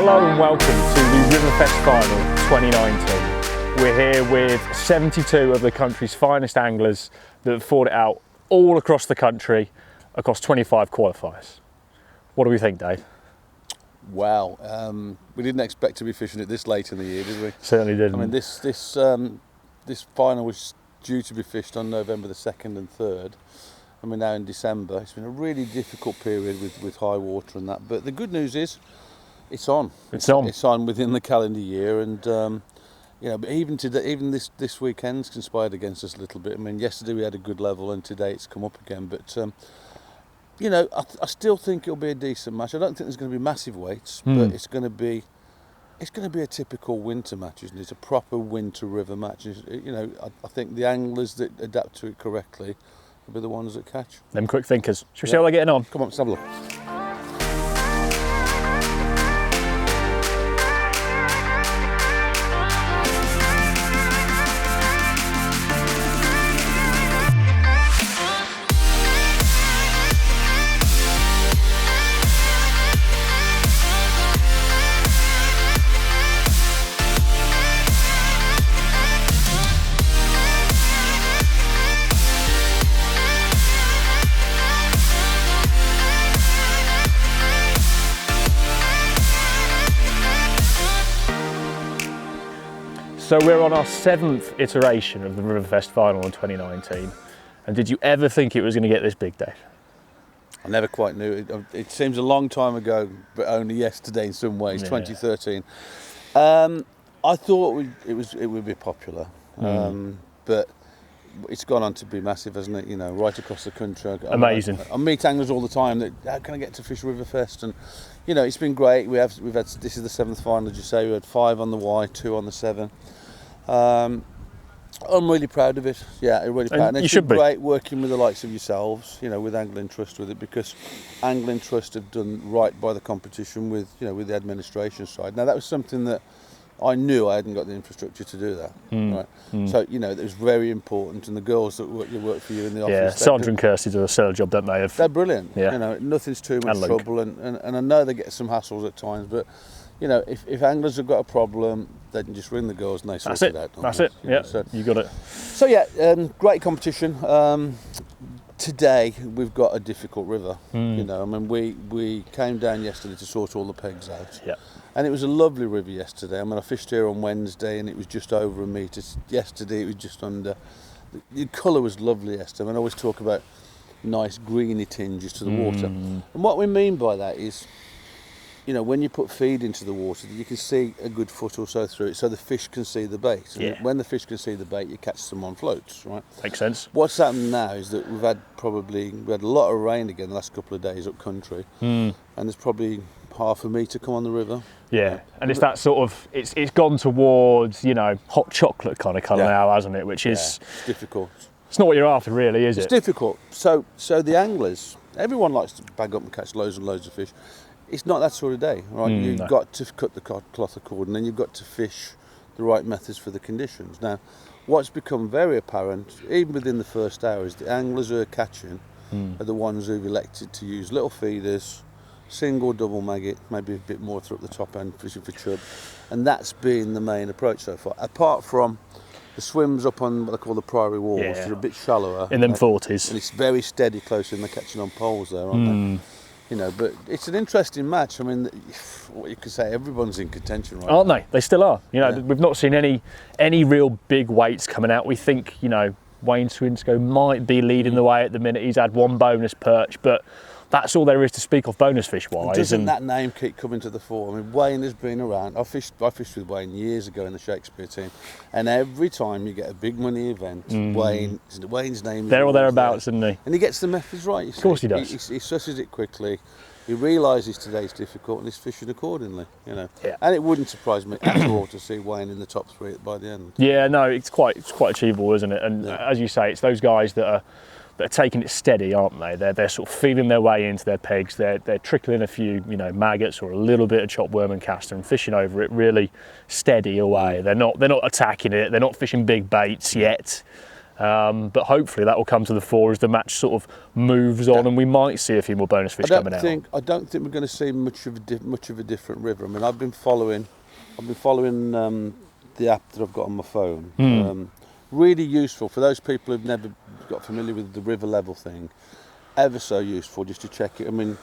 Hello and welcome to the RiverFest Final 2019. We're here with 72 of the country's finest anglers that have fought it out all across the country, across 25 qualifiers. What do we think, Dave? Wow, we didn't expect to be fishing it this late in the year, did we? Certainly didn't. I mean, this final was due to be fished on November the 2nd and 3rd, and we're now in December. It's been a really difficult period with high water and that, but the good news is it's on. It's on within the calendar year, and you know, but even today, even this weekend's conspired against us a little bit. I mean, yesterday we had a good level, and today it's come up again. But you know, I still think it'll be a decent match. I don't think there's going to be massive weights, but it's going to be a typical winter match, isn't it? It's a proper winter river match. You know, I think the anglers that adapt to it correctly will be the ones that catch. Them quick thinkers. Should we see how they're getting on? Come on, let's have a look. So we're on our 7th iteration of the RiverFest Final in 2019. And did you ever think it was going to get this big, Dave? I never quite knew. It seems a long time ago, but only yesterday in some ways, 2013. I thought it would be popular, but it's gone on to be massive, hasn't it? You know, right across the country. Amazing. I meet anglers all the time that, how can I get to fish RiverFest? And you know, it's been great. We've had, this is the 7th final, as you say. We had 5 on the Y, 2 on the Severn. I'm really proud of it. Yeah, I'm really proud. And you should be. Great working with the likes of yourselves, you know, with Angling Trust with it, because Angling Trust have done right by the competition with, you know, with the administration side. Now that was something that I knew I hadn't got the infrastructure to do that. Right. So you know, it was very important, and the girls that work for you in the office. Yeah, Sandra and Kirsty do a stellar job, don't they? They're brilliant. Yeah. You know, nothing's too much trouble, and I know they get some hassles at times, but you know, if anglers have got a problem, they can just ring the girls and they sort it out. That's it. Yeah, so, you got it. So yeah, great competition. Today we've got a difficult river. You know, I mean, we came down yesterday to sort all the pegs out. Yeah. And it was a lovely river yesterday. I mean, I fished here on Wednesday and it was just over a metre. Yesterday it was just under. The colour was lovely yesterday. I mean, I always talk about nice greeny tinges to the water. And what we mean by that is, you know, when you put feed into the water, you can see a good foot or so through it, so the fish can see the bait. And when the fish can see the bait, you catch them on floats, right? Makes sense. What's happened now is that we had a lot of rain again the last couple of days up country, and there's probably half a metre come on the river. Yeah, and it's that sort of, it's gone towards, you know, hot chocolate kind of colour now, hasn't it? Which is it's difficult. It's not what you're after, really, is it? It's difficult. So the anglers, everyone likes to bag up and catch loads and loads of fish. It's not that sort of day, right? You've got to cut the cloth accordingly, and you've got to fish the right methods for the conditions. Now, what's become very apparent, even within the first hour, is the anglers who are catching are the ones who've elected to use little feeders, single, double maggot, maybe a bit more through at the top end, fishing for chub, and that's been the main approach so far. Apart from the swims up on what they call the Priory Walls, which are a bit shallower. In them 40s. And it's very steady close in, they're catching on poles there, aren't they? You know, but it's an interesting match. I mean, what you could say, everyone's in contention right now. Aren't they? They still are. You know, we've not seen any real big weights coming out. We think, you know, Wayne Swinscoe might be leading the way at the minute. He's had 1 bonus perch, but that's all there is to speak of bonus fish wise. Doesn't that name keep coming to the fore? I mean, Wayne has been around. I fished with Wayne years ago in the Shakespeare team, and every time you get a big money event, Wayne's name is there or thereabouts, isn't he? And he gets the methods right. Of course he does. He susses it quickly. He realises today's difficult and he's fishing accordingly, you know. Yeah. And it wouldn't surprise me at all to see Wayne in the top 3 by the end. Yeah, no, it's quite achievable, isn't it? And as you say, it's those guys that are taking it steady, aren't they? They're sort of feeling their way into their pegs. They're trickling a few, you know, maggots or a little bit of chopped worm and castor and fishing over it really steady away. They're not attacking it. They're not fishing big baits yet. But hopefully that will come to the fore as the match sort of moves on, and we might see a few more bonus fish coming out. I don't think we're going to see much of a different river. I mean, I've been following the app that I've got on my phone. Really useful for those people who've never got familiar with the river level thing. Ever so useful just to check it. I mean,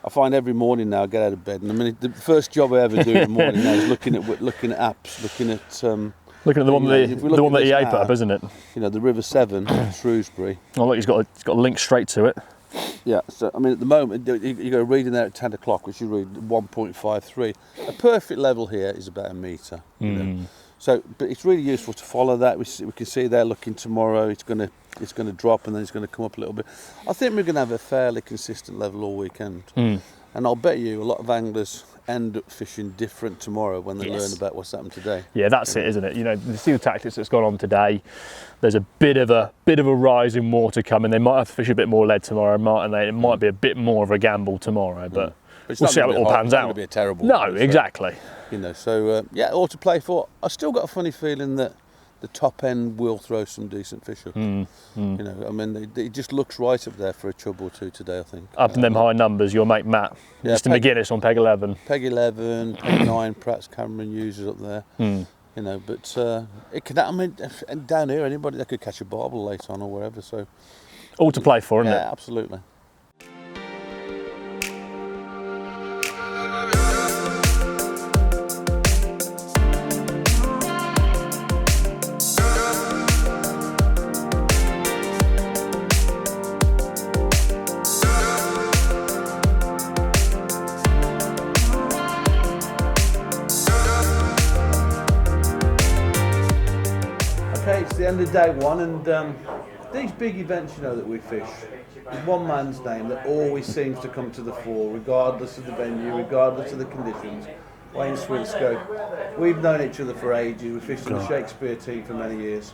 I find every morning now I get out of bed, and I mean the first job I ever do in the morning now is looking at apps, looking at the one that he ate up, isn't it? You know, the River Severn, Shrewsbury. Oh, look, he's got a link straight to it. Yeah, so I mean at the moment you go reading there at 10 o'clock, which you read 1.53. A perfect level here is about a metre. You know? So, but it's really useful to follow that. We can see they're looking tomorrow. It's going to drop and then it's going to come up a little bit. I think we're going to have a fairly consistent level all weekend. And I'll bet you a lot of anglers end up fishing different tomorrow when they learn about what's happened today. Yeah, that's it, isn't it? You know, you see the tactics that's gone on today. There's a bit of a rise in water coming. They might have to fish a bit more lead tomorrow, mightn't they? It might be a bit more of a gamble tomorrow, but we'll see how it all pans out. It's not going to be a terrible. No, exactly. You know, so all to play for. I still got a funny feeling that the top end will throw some decent fish up. You know, I mean, it just looks right up there for a chub or two today, I think. Up in them high numbers, your mate Matt, Mr. McGuinness on peg 11. Peg 11, peg 9, perhaps Cameron uses up there. You know, but it could. I mean, and down here, anybody that could catch a barbel late on or wherever. So all to play for, isn't it? Yeah, absolutely. It's the end of day one, and these big events, you know, that we fish, there's one man's name that always seems to come to the fore, regardless of the venue, regardless of the conditions. Wayne Swinscoe. We've known each other for ages. We fished in the Shakespeare team for many years.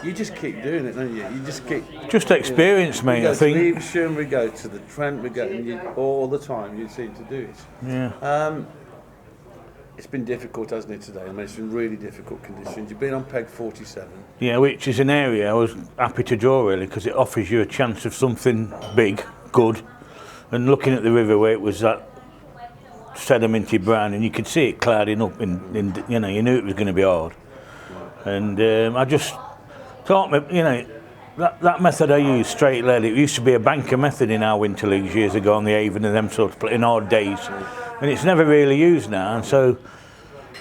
You just keep doing it, don't you? You just keep. Just experience, mate. I think. We go to Leversham, we go to the Trent, we go, and all the time you seem to do it. Yeah. It's been difficult, hasn't it, today? I mean, it's been really difficult conditions. You've been on peg 47. Yeah, which is an area I was happy to draw, really, because it offers you a chance of something big, good. And looking at the river where it was that sedimenty brown, and you could see it clouding up, in you know, you knew it was going to be hard. And I just thought, you know, that method I used, straight lead, it used to be a banker method in our winter leagues years ago on the Avon and them sort of in hard days. And it's never really used now, and so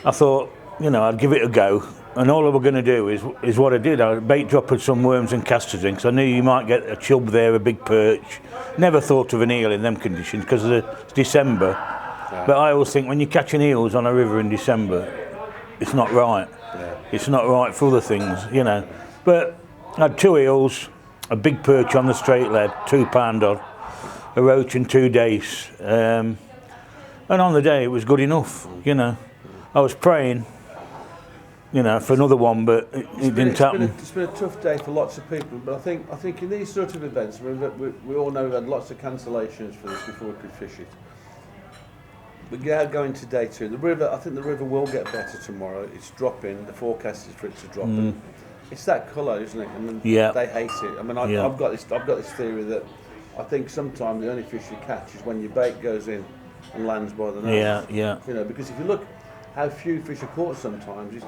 I thought, you know, I'd give it a go. And all I was going to do is what I did. I bait dropped some worms and casters in, because I knew you might get a chub there, a big perch. Never thought of an eel in them conditions, because it's December. Yeah. But I always think when you're catching eels on a river in December, it's not right. Yeah. It's not right for other things, you know. But I had 2 eels, a big perch on the straight lead, 2 pound odd, a roach and 2 dace. And on the day it was good enough, you know. I was praying, you know, for another one, but it didn't happen. It's been a tough day for lots of people, but I think in these sort of events, I mean, we all know we've had lots of cancellations for this before we could fish it. We're going to day 2. The river, I think the river will get better tomorrow. It's dropping. The forecast is for it to drop. And it's that colour, isn't it? I mean, they hate it. I mean, I've got this theory that I think sometimes the only fish you catch is when your bait goes in and lands by the nose. Yeah. You know, because if you look how few fish are caught sometimes,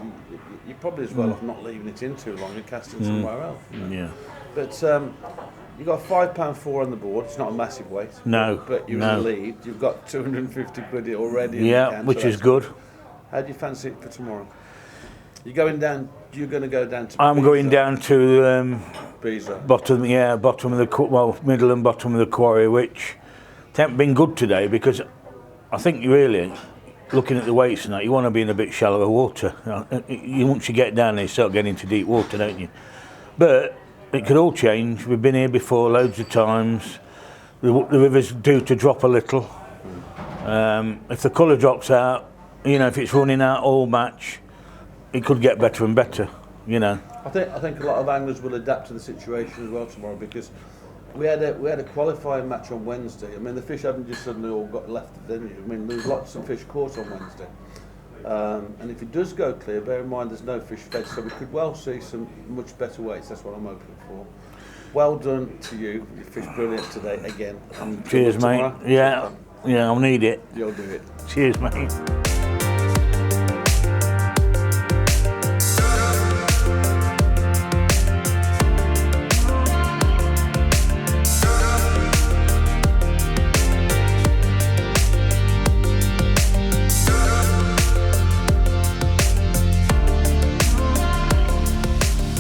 you're probably as well off not leaving it in too long and casting somewhere else. You know? Yeah. But you've got £5.4 on the board. It's not a massive weight. No. But you're in the lead. You've got 250 quid already. Yeah, which is good. How do you fancy it for tomorrow? You're going down. You're going to go down to. I'm going down to Beezer. Bottom of the middle and bottom of the quarry, which haven't been good today, because I think really, looking at the weights and that, you want to be in a bit shallower water. Once you get down there, you start getting into deep water, don't you? But it could all change. We've been here before loads of times. The river's due to drop a little. If the colour drops out, you know, if it's running out all match, it could get better and better, you know. I think a lot of anglers will adapt to the situation as well tomorrow, because we had a qualifying match on Wednesday. I mean, the fish haven't just suddenly all got left the venue. I mean, there was lots of fish caught on Wednesday. And if it does go clear, bear in mind there's no fish fed, so we could well see some much better weights. That's what I'm hoping for. Well done to you. You fished brilliant today again. And Cheers, mate. tomorrow. Yeah, I'll need it. You'll do it. Cheers, mate.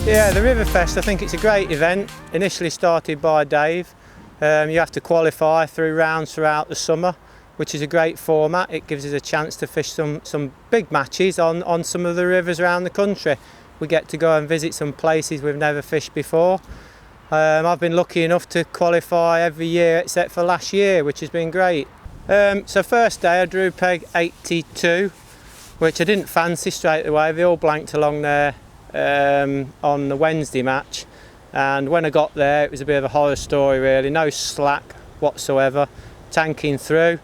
Yeah, the RiverFest, I think it's a great event, initially started by Dave. You have to qualify through rounds throughout the summer, which is a great format. It gives us a chance to fish some big matches on some of the rivers around the country. We get to go and visit some places we've never fished before. I've been lucky enough to qualify every year except for last year, which has been great. So first day I drew peg 82, which I didn't fancy straight away. They all blanked along there on the Wednesday match, and when I got there it was a bit of a horror story really. No slack whatsoever, tanking through,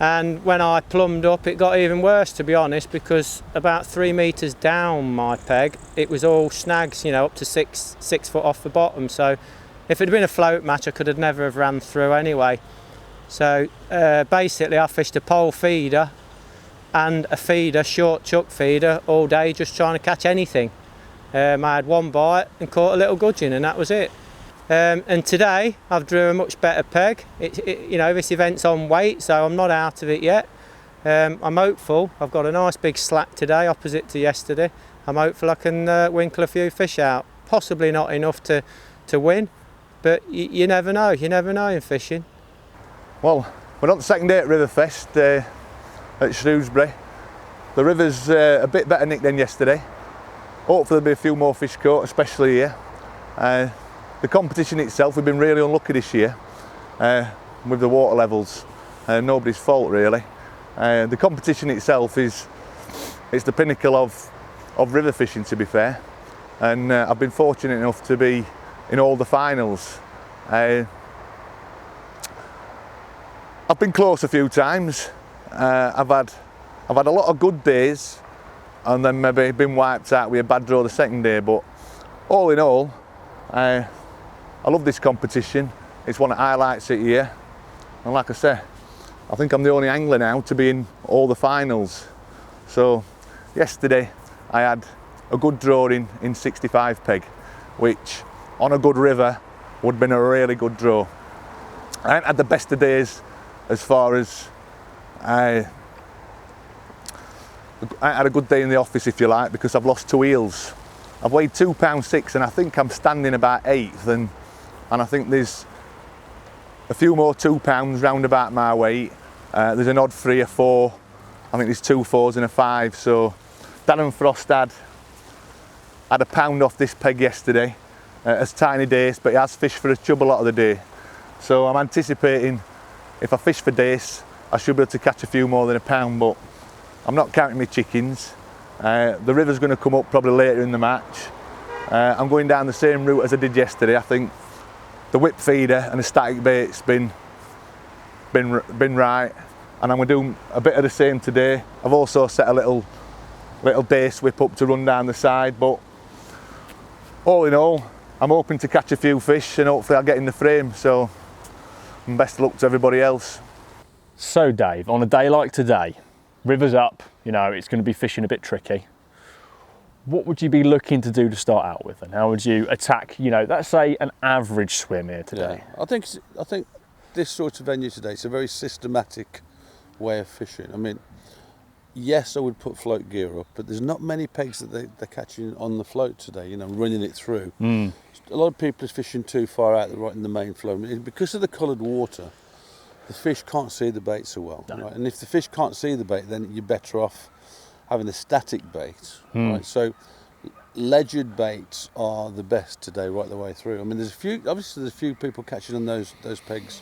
and when I plumbed up it got even worse, to be honest, because about 3 metres down my peg it was all snags, you know, up to six foot off the bottom. So if it had been a float match I could have never have ran through anyway. So basically I fished a pole feeder and a feeder, short chuck feeder, all day just trying to catch anything. I had one bite and caught a little gudgeon, and that was it. And today I've drew a much better peg. You know, this event's on weight, so I'm not out of it yet. I'm hopeful. I've got a nice big slack today, opposite to yesterday. I'm hopeful I can winkle a few fish out. Possibly not enough to win, but you never know. You never know in fishing. Well, we're on the second day at RiverFest at Shrewsbury. The river's a bit better nick than yesterday. Hopefully there'll be a few more fish caught, especially here. The competition itself, we've been really unlucky this year with the water levels. Nobody's fault really. The competition itself it's the pinnacle of river fishing, to be fair. And I've been fortunate enough to be in all the finals. I've been close a few times. I've had a lot of good days, and then maybe been wiped out with a bad draw the second day, but all in all, I love this competition. It's one of the highlights of the year, and like I say, I think I'm the only angler now to be in all the finals. So yesterday I had a good draw in 65 peg, which on a good river would have been a really good draw. I haven't had the best of days as far as I had a good day in the office, if you like, because I've lost 2 eels. I've weighed £2.6 and I think I'm standing about 8th, and I think there's a few more £2 round about my weight. There's an odd 3 or 4. I think there's 2 4s and a 5. So Darren Frost had a pound off this peg yesterday. It's tiny dace, but he has fished for a chub a lot of the day. So I'm anticipating if I fish for dace, I should be able to catch a few more than a pound, but I'm not counting my chickens. The river's going to come up probably later in the match. I'm going down the same route as I did yesterday. I think the whip feeder and the static bait's been right, and I'm going to do a bit of the same today. I've also set a little dace whip up to run down the side, but all in all, I'm hoping to catch a few fish and hopefully I'll get in the frame. So best of luck to everybody else. So Dave, on a day like today, river's up, you know, it's going to be fishing a bit tricky. What would you be looking to do to start out with, and how would you attack, you know, let's say an average swim here today? Yeah, I think this sort of venue today, it's a very systematic way of fishing. I mean, yes, I would put float gear up, but there's not many pegs that they're catching on the float today, you know, running it through. A lot of people are fishing too far out, right in the main flow. Because of the coloured water, the fish can't see the bait so well, right? And if the fish can't see the bait, then you're better off having a static bait, right? So ledgered baits are the best today, right the way through. I mean, there's a few people catching on those pegs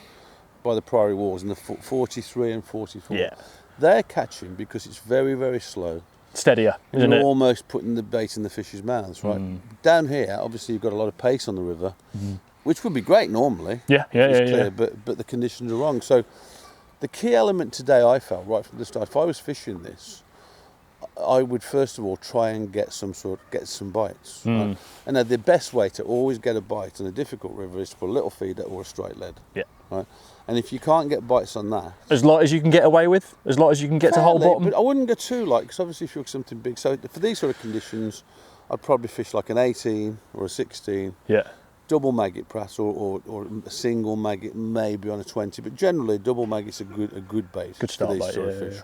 by the Priory Walls in the 43 and 44. Yeah. They're catching because it's very, very slow. Steadier, isn't You're it? almost putting the bait in the fish's mouths, right? Down here, obviously, you've got a lot of pace on the river, which would be great normally. Yeah. But the conditions are wrong. So the key element today, I felt right from the start, if I was fishing this, I would first of all try and get some bites. Right? And the best way to always get a bite on a difficult river is to put a little feeder or a straight lead. Yeah. Right. And if you can't get bites on that, As light as you can get away with, as light as you can get to whole fairly, bottom. but I wouldn't go too light, because obviously if you're something big. So for these sort of conditions, I'd probably fish like an 18 or a 16. Yeah. Double maggot perhaps, or a single maggot maybe on a 20, but generally double maggot's a good bait. Good start for these bait, sort of yeah, fish. yeah.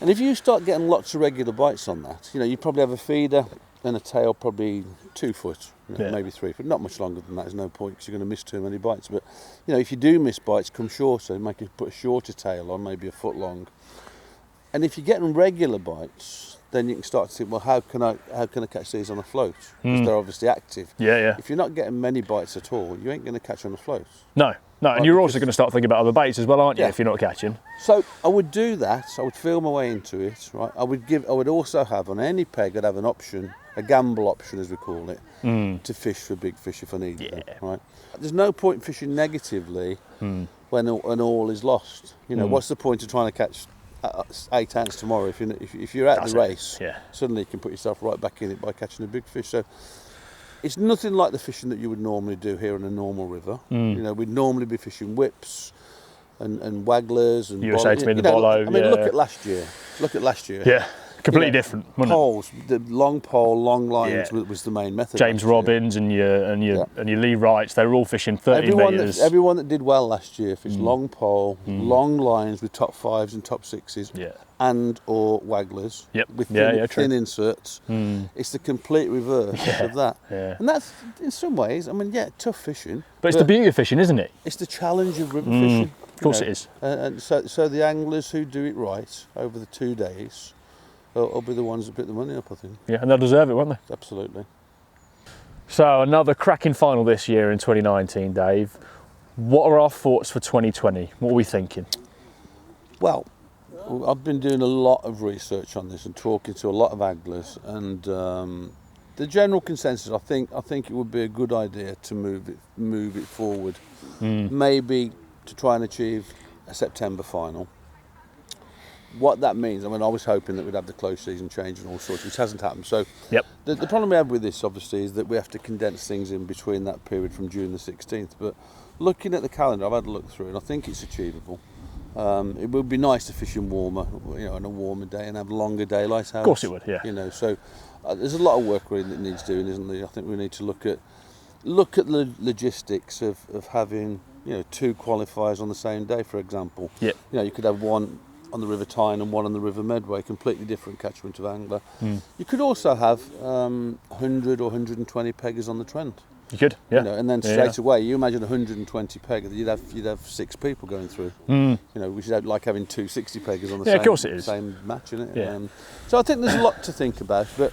And if you start getting lots of regular bites on that, you probably have a feeder and a tail probably 2 foot, Yeah. maybe 3 foot, not much longer than that. There's no point, because you're going to miss too many bites. But if you do miss bites, come shorter, put a shorter tail on, maybe a foot long. And if you're getting regular bites, then you can start to think, well, how can I catch these on a float? Because they're obviously active. Yeah, yeah. If you're not getting many bites at all, you ain't going to catch on a float. No, and you're also going to start thinking about other baits as well, aren't you, Yeah. if you're not catching? So I would do that. I would feel my way into it, right? I would also have on any peg, I'd have an option, a gamble option as we call it, to fish for big fish if I need them, right? There's no point fishing negatively when all is lost. What's the point of trying to catch 8 ounce tomorrow if you're at the race? Yeah. Suddenly you can put yourself right back in it by catching a big fish. So it's nothing like the fishing that you would normally do here on a normal river. We'd normally be fishing whips and wagglers and You were saying to me the bollo. I mean, yeah. look at last year. Yeah, completely different, wasn't it? Poles, the long pole, long lines was the main method. James last year. Robbins and your Lee Wrights, they were all fishing 30 metres. Everyone that did well last year fished long pole, long lines with top 5s and top 6s. Yeah. And or wagglers with true. thin inserts. It's the complete reverse of that. Yeah. And that's, in some ways, tough fishing. But it's the beauty of fishing, isn't it? It's the challenge of river fishing. Of course it is. And so the anglers who do it right over the 2 days will be the ones that pick the money up, I think. Yeah, and they'll deserve it, won't they? Absolutely. So another cracking final this year in 2019, Dave. What are our thoughts for 2020? What are we thinking? Well, I've been doing a lot of research on this and talking to a lot of anglers, and the general consensus, I think it would be a good idea to move it forward, maybe to try and achieve a September final. What that means, I was hoping that we'd have the close season change and all sorts, which hasn't happened. So the problem we have with this, obviously, is that we have to condense things in between that period from June the 16th. But looking at the calendar, I've had a look through, and I think it's achievable. It would be nice to fish in warmer, on a warmer day and have longer daylight hours. Of course it would, yeah. So there's a lot of work really that needs doing, isn't there? I think we need to look at the logistics of having 2 qualifiers on the same day, for example. Yeah. You could have one on the River Tyne and one on the River Medway, completely different catchment of angler. You could also have 100 or 120 peggers on the Trent. You could, yeah. And then straight away, you imagine 120 peggers, you'd have 6 people going through. Which is like having 2 60 peggers on the of course it is. same match, isn't it? Yeah. So I think there's a lot to think about, but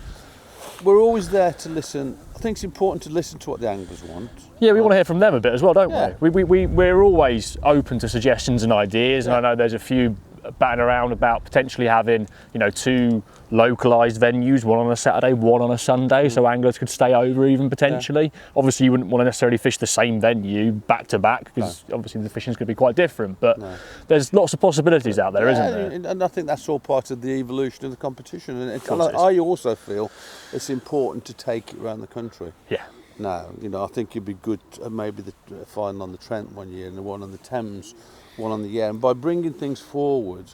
we're always there to listen. I think it's important to listen to what the anglers want. Yeah, we want to hear from them a bit as well, don't Yeah. we? We're always open to suggestions and ideas, and I know there's a few batting around about potentially having 2 localised venues, one on a Saturday, one on a Sunday, so anglers could stay over even potentially. Obviously you wouldn't want to necessarily fish the same venue back to back, because obviously the fishing's going to be quite different, but there's lots of possibilities out there, isn't there? And I think that's all part of the evolution of the competition, and course it is. I also feel it's important to take it around the country. Yeah. Now, I think it'd be good maybe the final on the Trent one year and the one on the Thames, one on the Yare, and by bringing things forward,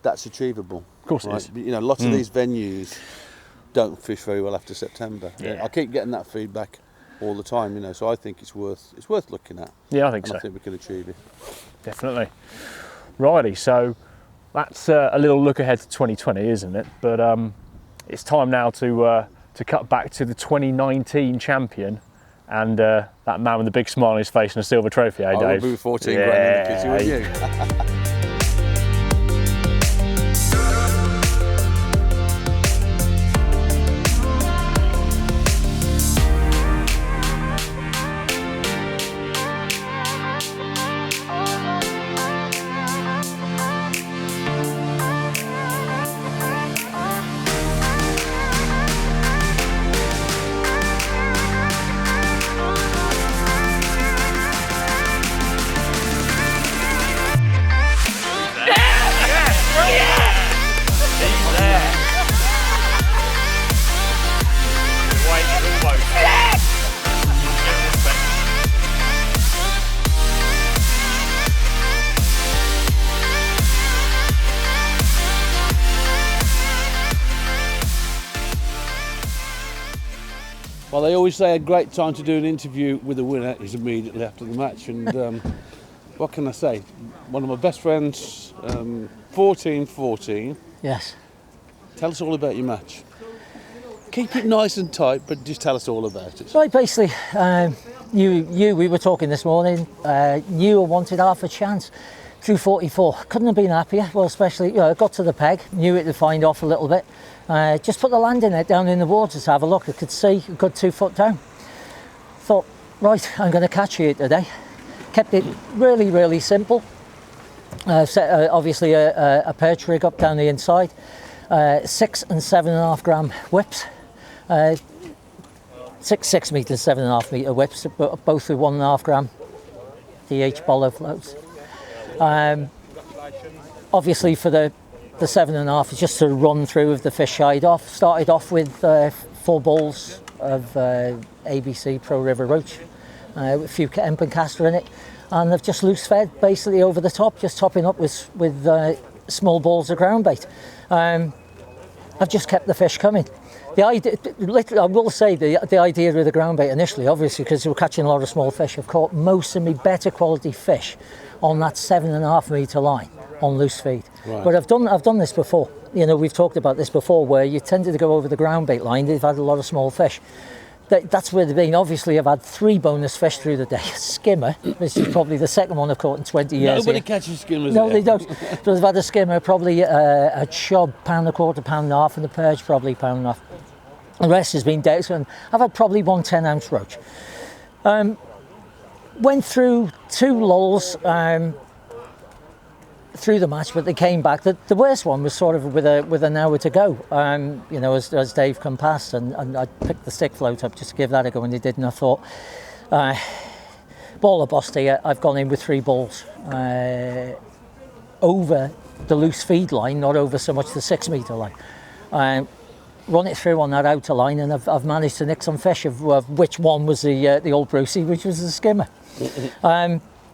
that's achievable. Of course it is. But, lots of these venues don't fish very well after September. Yeah. I keep getting that feedback all the time, so I think it's worth looking at. Yeah, I think and so. I think we can achieve it. Definitely. Righty, so that's a little look ahead to 2020, isn't it? But it's time now to cut back to the 2019 champion and that man with the big smile on his face and a silver trophy, eh, Dave? I would be 14 grand in the kitty, wouldn't you? Well, they always say a great time to do an interview with a winner is immediately after the match, and what can I say? One of my best friends, 14-14. Yes. Tell us all about your match. Keep it nice and tight, but just tell us all about it. Right, basically, we were talking this morning, you wanted half a chance through 44. Couldn't have been happier. Well, especially, got to the peg, knew it would find off a little bit. Just put the landing net down in the water to have a look. I could see a good 2 foot down. Thought, right, I'm going to catch you today. Kept it really, really simple. Set obviously a perch rig up down the inside. 6 and 7.5 gram whips. 6 meters, 7.5 meter whips, both with 1.5 gram DH bollo floats. Obviously for the 7.5, it's just to run through with the fish shied off. Started off with 4 balls of ABC Pro River Roach, with a few Empen caster in it, and they've just loose fed basically over the top, just topping up with small balls of ground bait. I've just kept the fish coming. The idea, literally, I will say the idea with the ground bait initially, obviously, because we're catching a lot of small fish, I've caught most of my better quality fish on that 7.5 metre line on loose feed. Right. But I've done this before. We've talked about this before, where you tended to go over the ground bait line. They've had a lot of small fish. That's where they've been. Obviously, I've had 3 bonus fish through the day. A skimmer. This is probably the second one I've caught in 20 years. Nobody catches skimmers. No, they don't. But I've had a skimmer, probably a chub, £1.25, £1.5, and a perch, probably £1.5. The rest has been days, and I've had probably 1 10-ounce roach. Went through 2 lulls through the match, but they came back. The worst one was sort of with an hour to go. As Dave come past, and I picked the stick float up just to give that a go, and he did, and I thought, ball or bust here. I've gone in with 3 balls over the loose feed line, not over so much the 6 metre line. Run it through on that outer line, and I've managed to nick some fish, of which one was the old Brucey, which was the skimmer.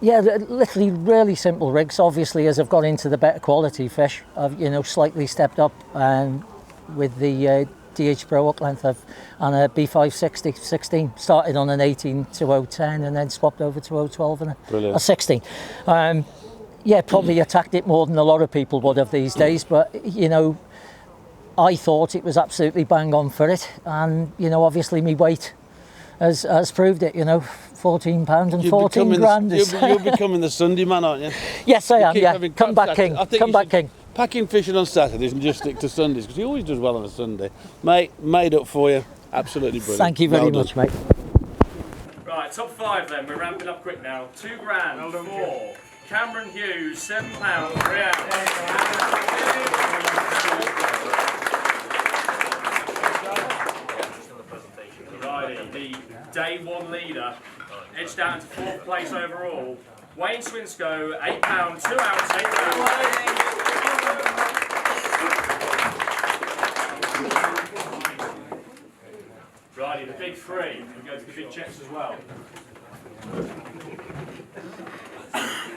Literally really simple rigs. Obviously, as I've got into the better quality fish, I've slightly stepped up with the DH Pro hook length on a B560 16. Started on an 18 to 010 and then swapped over to 012 and a 16. Probably attacked it more than a lot of people would have these days, but I thought it was absolutely bang on for it, and obviously my weight has proved it. 14 pounds and 14 grand. You're becoming the Sunday man, aren't you? Yes, I am. Yeah, come back, King. Come back, King. Pack in fishing on Saturdays and just stick to Sundays, because he always does well on a Sunday. Mate, made up for you. Absolutely brilliant. Thank you very much, mate. Right, top 5 then. We're ramping up quick now. 2 grand for Cameron Hughes, £7, 3 ounce. The day 1 leader, edged down to 4th place overall. Wayne Swinscoe, £8, 2 ounce, £8. Righty, the big 3. We go to the big checks as well.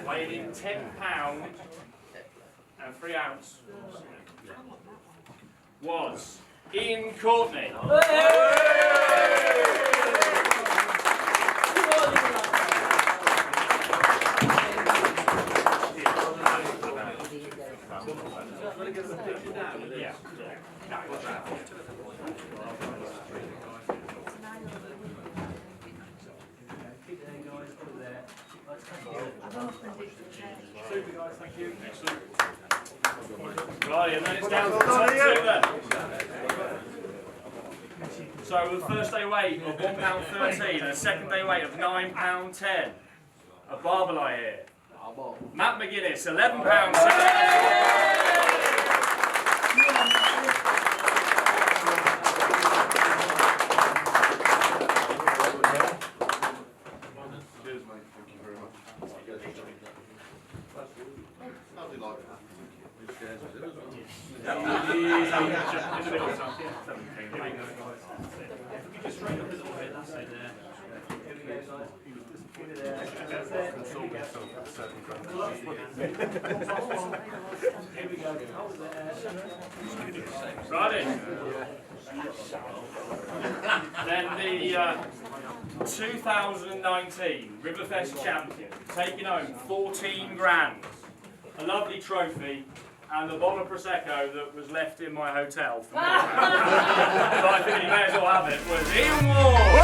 Weighing in £10 and 3 ounce was Ian Courtney. Right, and then it's down to the top 2 then. So with the first day weight of £1.13 and a second day weight of £9.10. A Barbalai here. Matt McGuinness, £11. Righty. then the 2019 RiverFest champion, taking home 14 grand, a lovely trophy, and the bottle of Prosecco that was left in my hotel for me. So I think he may as well have it, was Ian Ward.